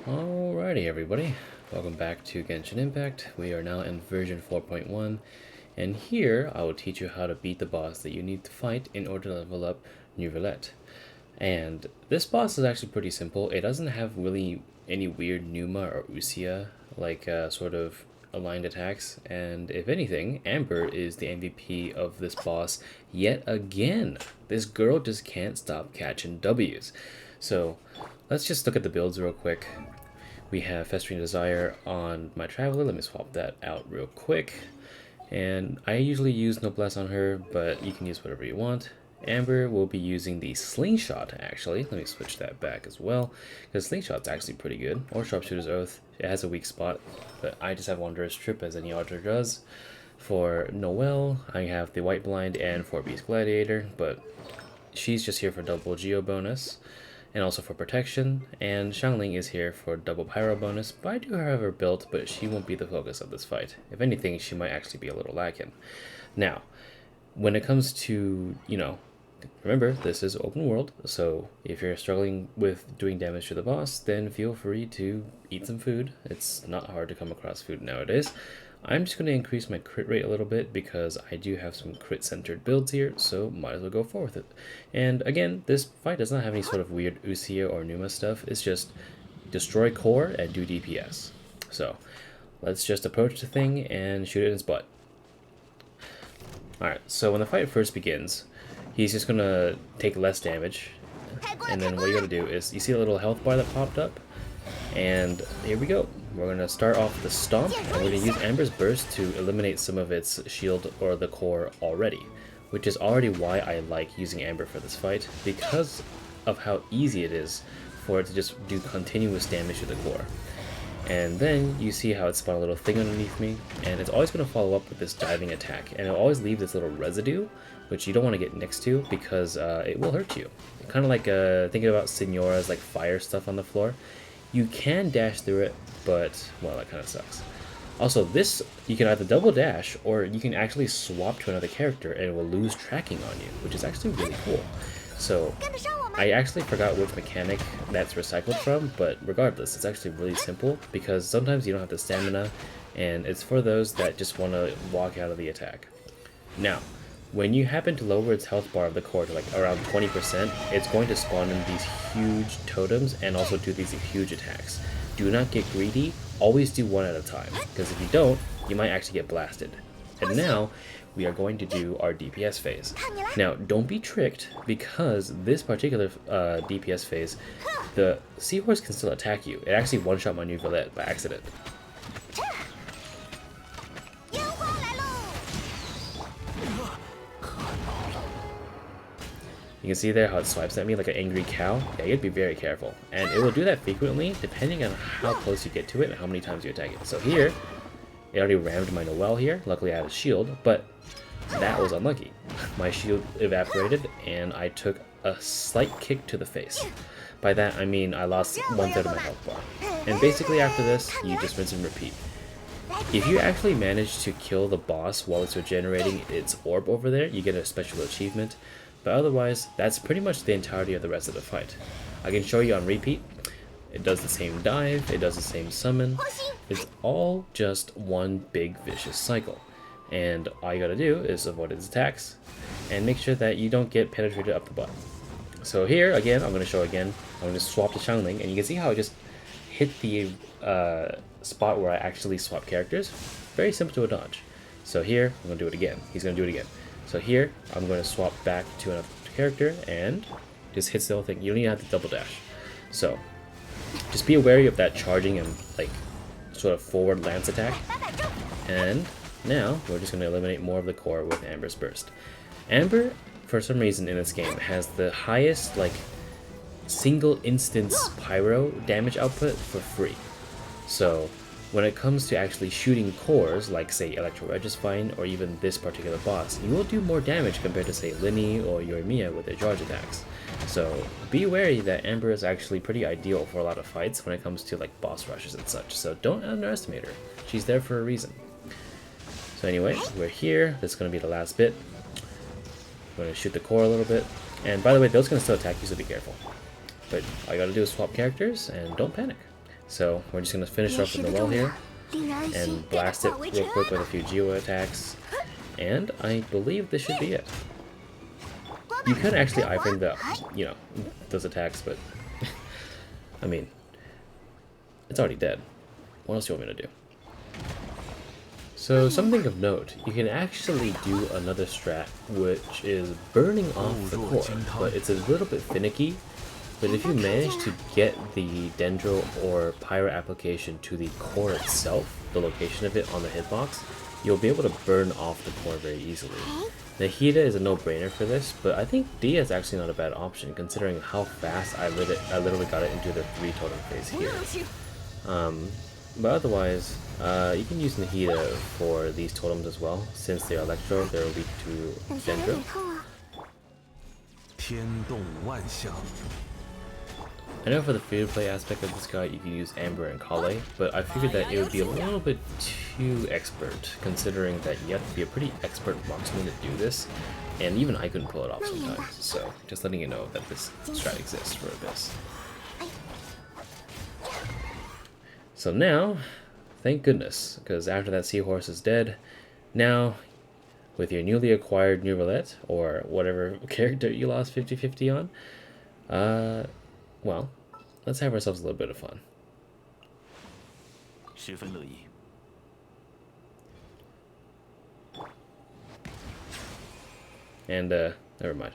Alrighty everybody, welcome back to Genshin Impact. We are now in version 4.1, and here I will teach you how to beat the boss that you need to fight in order to level up Neuvillette. And this boss is actually pretty simple. It doesn't have really any weird Numa or Usia like sort of aligned attacks, and if anything, Amber is the MVP of this boss yet again. This girl just can't stop catching W's. So let's just look at the builds real quick. We have Festering Desire on my Traveler. Let me swap that out real quick. And I usually use Noblesse on her, but you can use whatever you want. Amber will be using the Slingshot, actually. Let me switch that back as well, because Slingshot's actually pretty good. Or Sharpshooter's Oath. It has a weak spot, but I just have Wanderer's Trip, as any archer does. For Noelle, I have the White Blind and 4-Beast Gladiator, but she's just here for double Geo bonus and also for protection, and Xiangling is here for double pyro bonus, but I do have her built, but she won't be the focus of this fight. If anything, she might actually be a little lacking. Now, when it comes to, remember, this is open world, so if you're struggling with doing damage to the boss, then feel free to eat some food. It's not hard to come across food nowadays. I'm just going to increase my crit rate a little bit because I do have some crit-centered builds here, so might as well go forward with it. And again, this fight does not have any sort of weird Usia or Numa stuff. It's just destroy core and do DPS. So let's just approach the thing and shoot it in its butt. Alright, so when the fight first begins, he's just going to take less damage. And then what you got to do is, you see a little health bar that popped up? And here we go. We're going to start off the Stomp, and we're going to use Amber's Burst to eliminate some of its shield or the core already, which is already why I like using Amber for this fight, because of how easy it is for it to just do continuous damage to the core. And then you see how it spawned a little thing underneath me, and it's always going to follow up with this diving attack, and it'll always leave this little residue, which you don't want to get next to because it will hurt you. Kind of like thinking about Signora's like fire stuff on the floor. You can dash through it, but, well, that kind of sucks. Also, this, you can either double dash, or you can actually swap to another character and it will lose tracking on you, which is actually really cool. So, I actually forgot which mechanic that's recycled from, but regardless, it's actually really simple, because sometimes you don't have the stamina, and it's for those that just want to walk out of the attack. Now, when you happen to lower its health bar of the core to like around 20%, it's going to spawn in these huge totems and also do these huge attacks. Do not get greedy, always do one at a time, because if you don't, you might actually get blasted. And now, we are going to do our DPS phase. Now, don't be tricked, because this particular DPS phase, the Seahorse can still attack you. It actually one-shot my Neuvillette by accident. You can see there how it swipes at me like an angry cow. Yeah, you have to be very careful. And it will do that frequently, depending on how close you get to it and how many times you attack it. So here, it already rammed my Noelle here. Luckily I had a shield, but that was unlucky. My shield evaporated, and I took a slight kick to the face. By that, I mean I lost 1/3 of my health bar. And basically after this, you just rinse and repeat. If you actually manage to kill the boss while it's regenerating its orb over there, you get a special achievement. But otherwise, that's pretty much the entirety of the rest of the fight. I can show you on repeat. It does the same dive, it does the same summon. It's all just one big vicious cycle. And all you gotta do is avoid its attacks and make sure that you don't get penetrated up the butt. So here, again, I'm gonna show again. I'm gonna swap to Xiangling, and you can see how I just hit the spot where I actually swap characters. Very simple to a dodge. So here, I'm gonna do it again. He's gonna do it again. So here, I'm going to swap back to another character and just hits the whole thing. You don't even have to double dash. So, just be wary of that charging and like sort of forward lance attack. And now, we're just going to eliminate more of the core with Amber's Burst. Amber, for some reason in this game, has the highest like single instance pyro damage output for free. So, when it comes to actually shooting cores, like say Electro Regisfine or even this particular boss, you will do more damage compared to say Lyney or Yoimiya with their charge attacks. So be wary that Amber is actually pretty ideal for a lot of fights when it comes to like boss rushes and such, so don't underestimate her. She's there for a reason. So anyway, we're here. This is going to be the last bit. I'm going to shoot the core a little bit. And by the way, those can still attack you, so be careful. But all you gotta do is swap characters and don't panic. So we're just going to finish off with the well here and blast it real quick with a few geo attacks. And I believe this should be it. You could actually iframe the, you know, those attacks, but I mean, it's already dead. What else do you want me to do? So something of note, you can actually do another strat, which is burning off the core, but it's a little bit finicky. But if you manage to get the Dendro or Pyro application to the core itself, the location of it on the hitbox, you'll be able to burn off the core very easily. Nahida is a no-brainer for this, but I think D is actually not a bad option considering how fast I literally got it into the 3 totem phase here. But otherwise, you can use Nahida for these totems as well, since they're electro, they're weak to Dendro. I know for the free-to-play aspect of this guy, you can use Amber and Kale, but I figured that it would be a little bit too expert, considering that you have to be a pretty expert marksman to do this, and even I couldn't pull it off sometimes, so just letting you know that this strat exists for Abyss. So now, thank goodness, because after that Seahorse is dead, now, with your newly acquired Neuvillette, or whatever character you lost 50-50 on, well, let's have ourselves a little bit of fun. And, never mind.